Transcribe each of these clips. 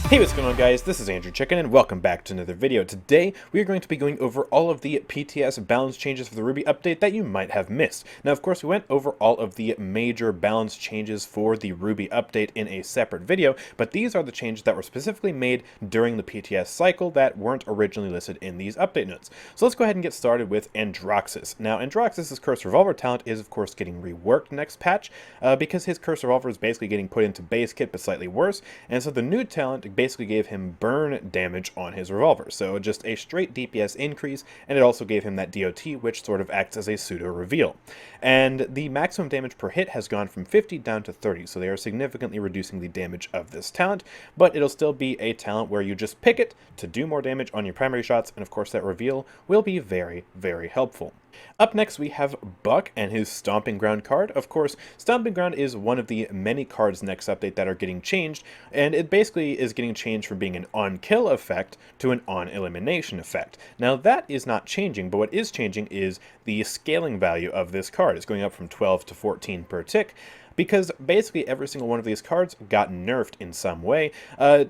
Hey, what's going on, guys? This is AndrewChicken, and welcome back to another video. Today, we are going to be going over all of the PTS balance changes for the RWBY update that you might have missed. Now, of course, we went over all of the major balance changes for the RWBY update in a separate video, but these are the changes that were specifically made during the PTS cycle that weren't originally listed in these update notes. So let's go ahead and get started with Androxus. Now, Androxus' Curse Revolver talent is, of course, getting reworked next patch, because his Curse Revolver is basically getting put into base kit, but slightly worse, and so the new talent basically gave him burn damage on his revolver, so just a straight DPS increase, and it also gave him that DOT, which sort of acts as a pseudo reveal. And the maximum damage per hit has gone from 50 down to 30, so they are significantly reducing the damage of this talent, but it'll still be a talent where you just pick it to do more damage on your primary shots, and of course that reveal will be very, very helpful. Up next, we have Buck and his Stomping Ground card. Of course, Stomping Ground is one of the many cards next update that are getting changed, and it basically is getting changed from being an on-kill effect to an on-elimination effect. Now, that is not changing, but what is changing is the scaling value of this card. It's going up from 12 to 14 per tick, because basically every single one of these cards got nerfed in some way,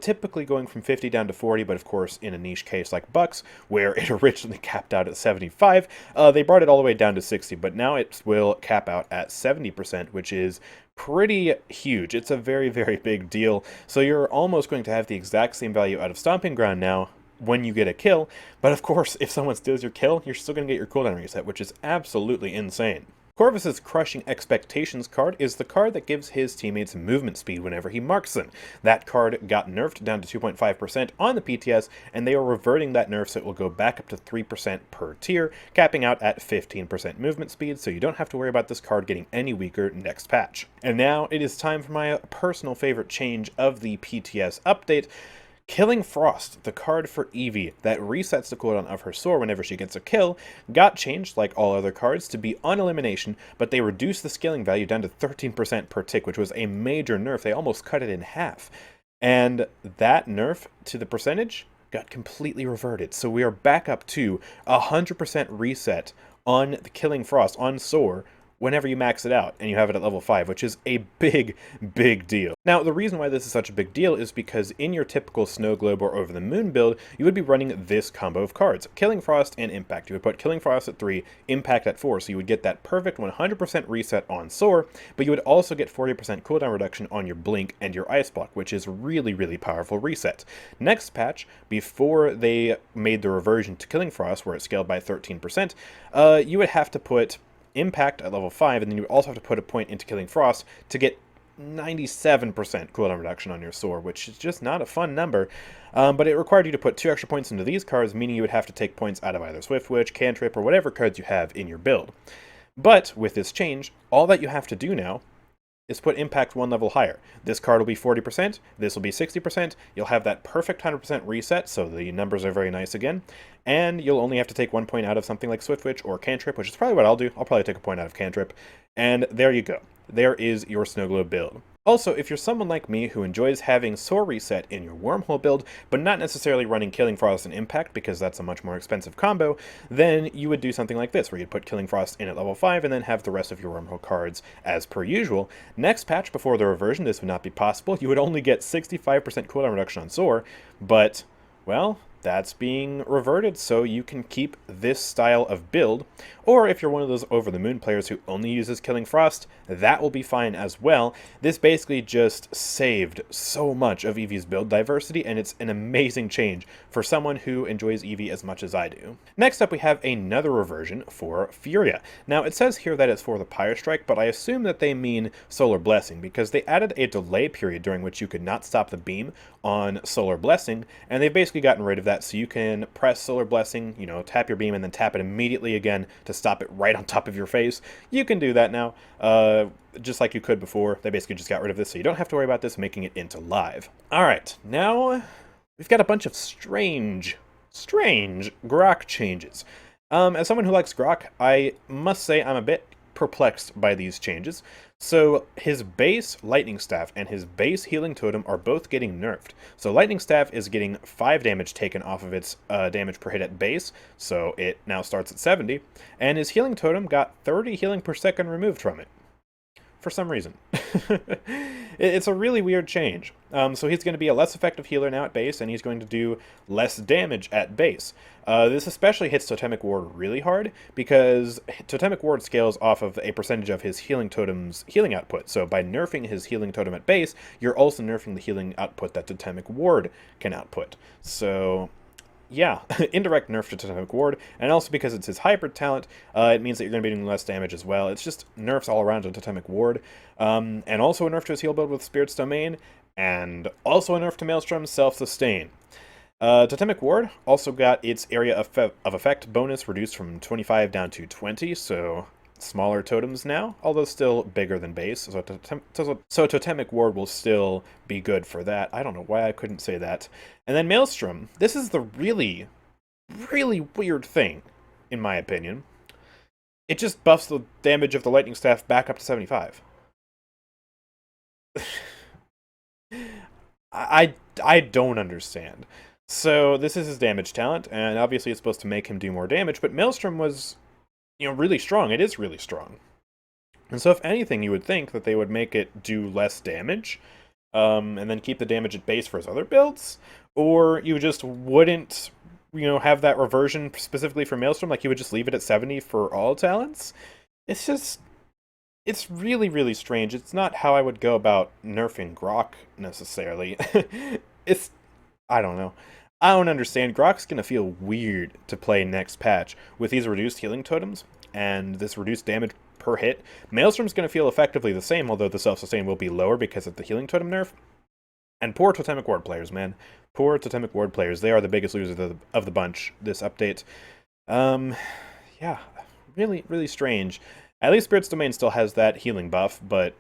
typically going from 50 down to 40, but of course in a niche case like Buck's, where it originally capped out at 75, they brought it all the way down to 60, but now it will cap out at 70%, which is pretty huge. It's a very, very big deal, so you're almost going to have the exact same value out of Stomping Ground now when you get a kill, but of course if someone steals your kill, you're still going to get your cooldown reset, which is absolutely insane. Corvus's Crushing Expectations card is the card that gives his teammates movement speed whenever he marks them. That card got nerfed down to 2.5% on the PTS, and they are reverting that nerf so it will go back up to 3% per tier, capping out at 15% movement speed, so you don't have to worry about this card getting any weaker next patch. And now it is time for my personal favorite change of the PTS update. Killing Frost, the card for Eevee that resets the cooldown of her sword whenever she gets a kill, got changed, like all other cards, to be on elimination, but they reduced the scaling value down to 13% per tick, which was a major nerf. They almost cut it in half. And that nerf to the percentage got completely reverted. So we are back up to 100% reset on the Killing Frost on Soar whenever you max it out, and you have it at level 5, which is a big, big deal. Now, the reason why this is such a big deal is because in your typical Snow Globe or Over the Moon build, you would be running this combo of cards, Killing Frost and Impact. You would put Killing Frost at 3, Impact at 4, so you would get that perfect 100% reset on Soar, but you would also get 40% cooldown reduction on your Blink and your Ice Block, which is really, really powerful reset. Next patch, before they made the reversion to Killing Frost, where it scaled by 13%, you would have to put Impact at level 5, and then you would also have to put a point into Killing Frost to get 97% cooldown reduction on your sword, which is just not a fun number. But it required you to put 2 extra points into these cards, meaning you would have to take points out of either Swift Witch, Cantrip, or whatever cards you have in your build. But with this change, all that you have to do now is put Impact 1 level higher. This card will be 40%, this will be 60%, you'll have that perfect 100% reset, so the numbers are very nice again, and you'll only have to take 1 point out of something like Swift Witch or Cantrip, which is probably what I'll do. I'll probably take a point out of Cantrip, and there you go. There is your Snow Globe build. Also, if you're someone like me who enjoys having Soar reset in your Wormhole build, but not necessarily running Killing Frost and Impact because that's a much more expensive combo, then you would do something like this, where you'd put Killing Frost in at level 5 and then have the rest of your Wormhole cards as per usual. Next patch, before the reversion, this would not be possible. You would only get 65% cooldown reduction on Soar, but, well, that's being reverted, so you can keep this style of build. Or if you're one of those Over the Moon players who only uses Killing Frost, that will be fine as well. This basically just saved so much of Eevee's build diversity, and it's an amazing change for someone who enjoys Eevee as much as I do. Next up, we have another reversion for Furia. Now, it says here that it's for the Pyre Strike, but I assume that they mean Solar Blessing, because they added a delay period during which you could not stop the beam on Solar Blessing, and they've basically gotten rid of that, so you can press Solar Blessing, you know, tap your beam, and then tap it immediately again to stop it right on top of your face. You can do that now, just like you could before. They basically just got rid of this, so you don't have to worry about this making it into live. Alright, now we've got a bunch of strange Grok changes. As someone who likes Grok, I must say I'm a bit perplexed by these changes. So his base Lightning Staff and his base Healing Totem are both getting nerfed. So Lightning Staff is getting 5 damage taken off of its damage per hit at base, so it now starts at 70, and his Healing Totem got 30 healing per second removed from it. For some reason. It's a really weird change. So he's going to be a less effective healer now at base, and he's going to do less damage at base. This especially hits Totemic Ward really hard, because Totemic Ward scales off of a percentage of his healing totem's healing output. So by nerfing his healing totem at base, you're also nerfing the healing output that Totemic Ward can output. So yeah, indirect nerf to Totemic Ward, and also because it's his hybrid talent, it means that you're going to be doing less damage as well. It's just nerfs all around to Totemic Ward, and also a nerf to his heal build with Spirit's Domain, and also a nerf to Maelstrom's Self-Sustain. Totemic Ward also got its area of effect bonus reduced from 25 down to 20, so smaller totems now, although still bigger than base, so Totemic Ward will still be good for that. I don't know why I couldn't say that. And then Maelstrom, this is the really, really weird thing, in my opinion. It just buffs the damage of the Lightning Staff back up to 75. I don't understand. So this is his damage talent, and obviously it's supposed to make him do more damage, but Maelstrom was, really strong. It is really strong. And so if anything, you would think that they would make it do less damage, and then keep the damage at base for his other builds, or you just wouldn't, have that reversion specifically for Maelstrom, like you would just leave it at 70 for all talents. It's really, really strange. It's not how I would go about nerfing Grok, necessarily. I don't know. I don't understand. Grok's going to feel weird to play next patch with these reduced healing totems and this reduced damage per hit. Maelstrom's going to feel effectively the same, although the self-sustain will be lower because of the healing totem nerf. And poor Totemic Ward players, man. Poor Totemic Ward players. They are the biggest losers of the bunch this update. Yeah, really, really strange. At least Spirit's Domain still has that healing buff, but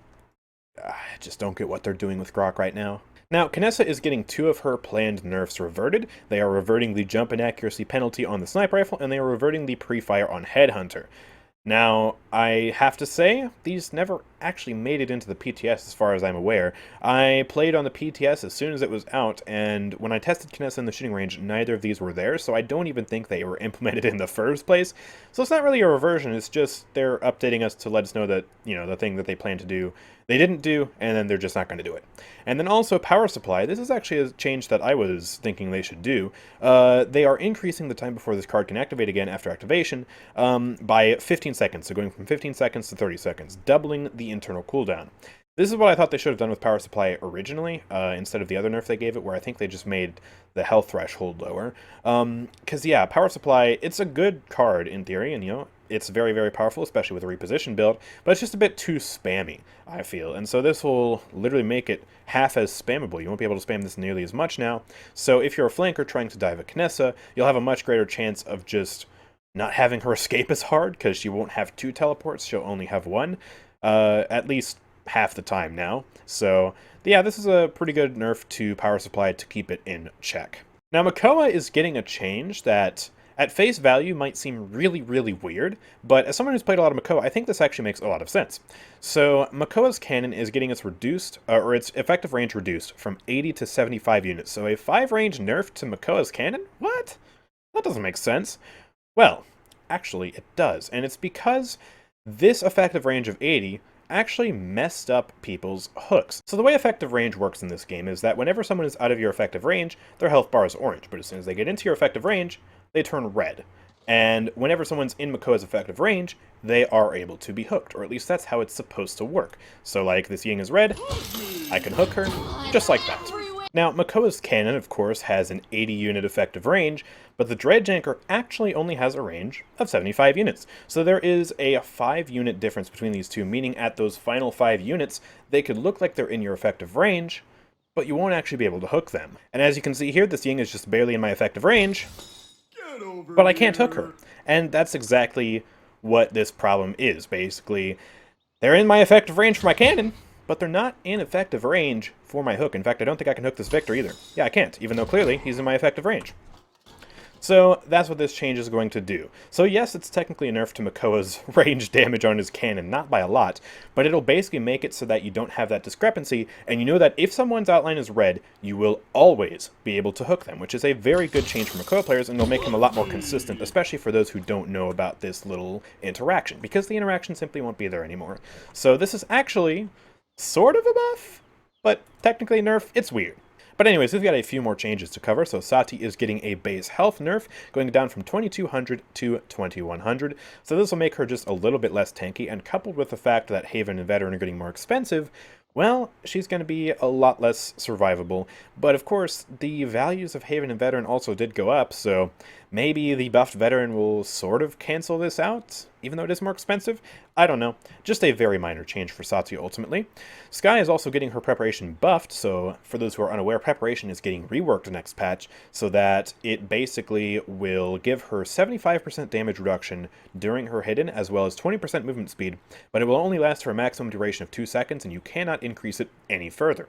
I just don't get what they're doing with Grok right now. Now, Canessa is getting 2 of her planned nerfs reverted. They are reverting the jump and accuracy penalty on the sniper rifle, and they are reverting the pre-fire on Headhunter. Now, I have to say, these never actually made it into the PTS as far as I'm aware. I played on the PTS as soon as it was out, and when I tested Canessa in the shooting range, neither of these were there, so I don't even think they were implemented in the first place. So it's not really a reversion, it's just they're updating us to let us know that, the thing that they plan to do, they didn't do, and then they're just not going to do it. And then also power supply. This is actually a change that I was thinking they should do. They are increasing the time before this card can activate again after activation by 15 seconds. So going from 15 seconds to 30 seconds, doubling the internal cooldown. This is what I thought they should have done with power supply originally, instead of the other nerf they gave it, where I think they just made the health threshold lower. Because, yeah, power supply, it's a good card in theory, and, it's very, very powerful, especially with a reposition build, but it's just a bit too spammy, I feel. And so this will literally make it half as spammable. You won't be able to spam this nearly as much now. So if you're a flanker trying to dive a Canessa, you'll have a much greater chance of just not having her escape as hard, because she won't have 2 teleports, she'll only have 1, at least half the time now. So yeah, this is a pretty good nerf to power supply to keep it in check. Now Mako is getting a change that at face value might seem really, really weird, but as someone who's played a lot of Mako, I think this actually makes a lot of sense. So Mako's cannon is getting its reduced, or its effective range reduced from 80 to 75 units. So a 5 range nerf to Mako's cannon? What? That doesn't make sense. Well, actually it does, and it's because this effective range of 80 actually messed up people's hooks. So the way effective range works in this game is that whenever someone is out of your effective range, their health bar is orange, but as soon as they get into your effective range, they turn red. And whenever someone's in Mako's effective range, they are able to be hooked, or at least that's how it's supposed to work. So like, this Ying is red, I can hook her, just like that. Now, Mako's cannon, of course, has an 80 unit effective range, but the Dreadjanker actually only has a range of 75 units. So there is a 5 unit difference between these two, meaning at those final 5 units, they could look like they're in your effective range, but you won't actually be able to hook them. And as you can see here, this Ying is just barely in my effective range, but I can't hook her. And that's exactly what this problem is, basically. They're in my effective range for my cannon, but they're not in effective range for my hook. In fact, I don't think I can hook this Victor either. Yeah, I can't, even though clearly he's in my effective range. So that's what this change is going to do. So yes, it's technically a nerf to Makoa's range damage on his cannon, not by a lot, but it'll basically make it so that you don't have that discrepancy, and you know that if someone's outline is red, you will always be able to hook them, which is a very good change for Mako players, and it'll make him a lot more consistent, especially for those who don't know about this little interaction, because the interaction simply won't be there anymore. So this is actually sort of a buff, but technically a nerf. It's weird. But anyways, we've got a few more changes to cover. So Sati is getting a base health nerf, going down from 2200 to 2100. So this will make her just a little bit less tanky, and coupled with the fact that Haven and Veteran are getting more expensive, well, she's going to be a lot less survivable. But of course, the values of Haven and Veteran also did go up, so maybe the buffed Veteran will sort of cancel this out, even though it is more expensive? I don't know. Just a very minor change for Satya ultimately. Skye is also getting her preparation buffed, so for those who are unaware, preparation is getting reworked next patch, so that it basically will give her 75% damage reduction during her hidden, as well as 20% movement speed, but it will only last for a maximum duration of 2 seconds, and you cannot increase it any further.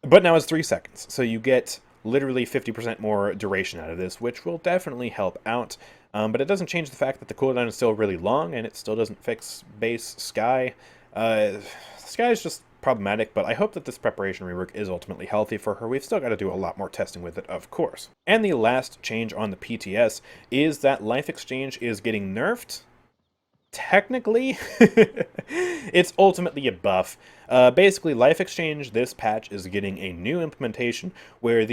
But now it's 3 seconds, so you get literally 50% more duration out of this, which will definitely help out. But it doesn't change the fact that the cooldown is still really long, and it still doesn't fix base Skye. Skye is just problematic, but I hope that this preparation rework is ultimately healthy for her. We've still got to do a lot more testing with it, of course. And the last change on the PTS is that Life Exchange is getting nerfed. Technically, it's ultimately a buff. Basically, Life Exchange, this patch, is getting a new implementation where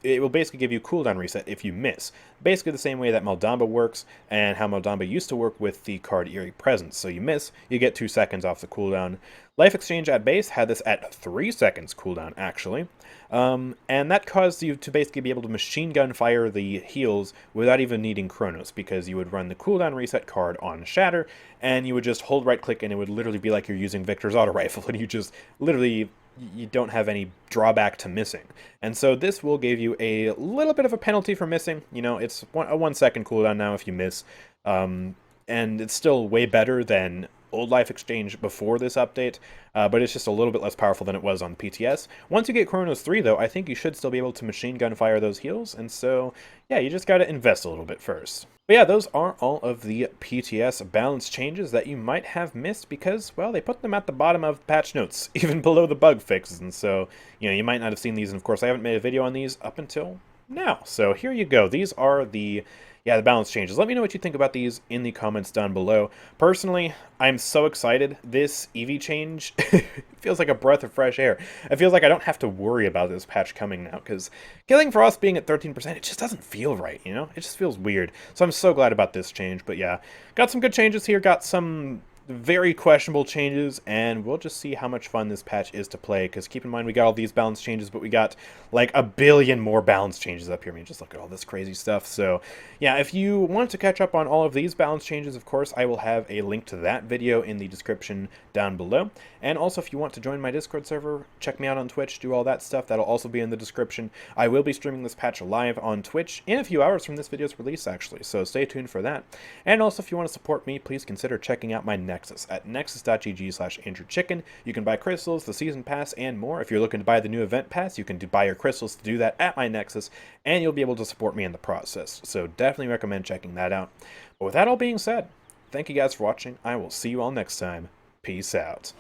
it will basically give you cooldown reset if you miss. Basically the same way that Maldamba works, and how Maldamba used to work with the card Eerie Presence. So you miss, you get 2 seconds off the cooldown. Life Exchange at base had this at 3 seconds cooldown, actually. And that caused you to basically be able to machine gun fire the heals without even needing Chronos, because you would run the cooldown reset card on Shatter, and you would just hold right click, and it would literally be like you're using Victor's auto rifle, and you just literally, you don't have any drawback to missing. And so this will give you a little bit of a penalty for missing. You know, it's a 1 second cooldown now if you miss, and it's still way better than old Life Exchange before this update, but it's just a little bit less powerful than it was on PTS. Once you get Chronos 3, though, I think you should still be able to machine gun fire those heals, and so, yeah, you just gotta invest a little bit first. But yeah, those are all of the PTS balance changes that you might have missed because, well, they put them at the bottom of patch notes, even below the bug fixes, and so, you know, you might not have seen these, and of course I haven't made a video on these up until now. So here you go. These are the balance changes. Let me know what you think about these in the comments down below. Personally, I'm so excited. This EV change feels like a breath of fresh air. It feels like I don't have to worry about this patch coming now, because Killing Frost being at 13%, it just doesn't feel right, you know? It just feels weird. So I'm so glad about this change, but yeah, got some good changes here, got some very questionable changes, and we'll just see how much fun this patch is to play, because keep in mind we got all these balance changes, but we got like a billion more balance changes up here. I mean, just look at all this crazy stuff. So yeah, if you want to catch up on all of these balance changes, of course, I will have a link to that video in the description down below. And also, if you want to join my Discord server, check me out on Twitch, do all that stuff, that'll also be in the description. I will be streaming this patch live on Twitch in a few hours from this video's release, actually, so stay tuned for that. And also, if you want to support me, please consider checking out my Nexus at nexus.gg/AndrewChicken. You can buy crystals, the season pass, and more. If you're looking to buy the new event pass, you can buy your crystals to do that at my Nexus, and you'll be able to support me in the process. So definitely recommend checking that out. But with that all being said, thank you guys for watching. I will see you all next time. Peace out.